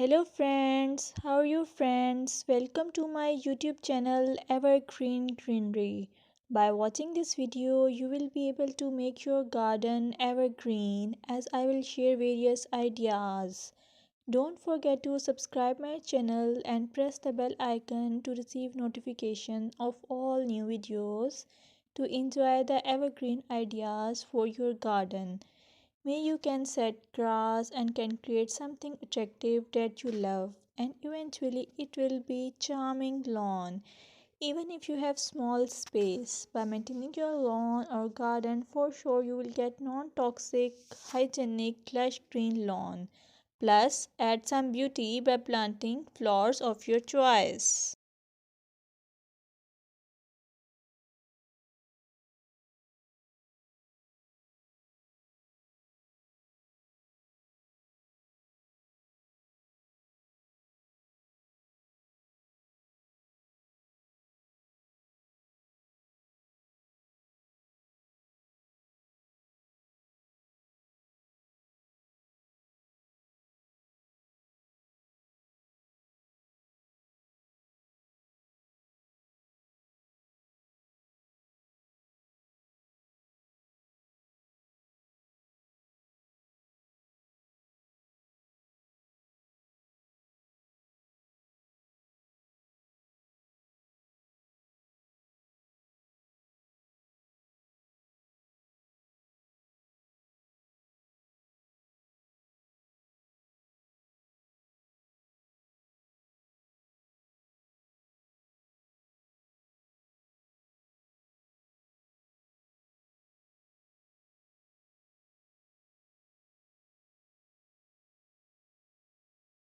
Hello friends, how are you friends? Welcome to my YouTube channel Evergreen Greenery. By watching this video, you will be able to make your garden evergreen as I will share various ideas. Don't forget to subscribe my channel and press the bell icon to receive notification of all new videos to enjoy the evergreen ideas for your garden. May you can set grass and can create something attractive that you love and eventually it will be charming lawn even if you have small space. By maintaining your lawn or garden, for sure you will get non-toxic, hygienic, lush green lawn. Plus, add some beauty by planting flowers of your choice.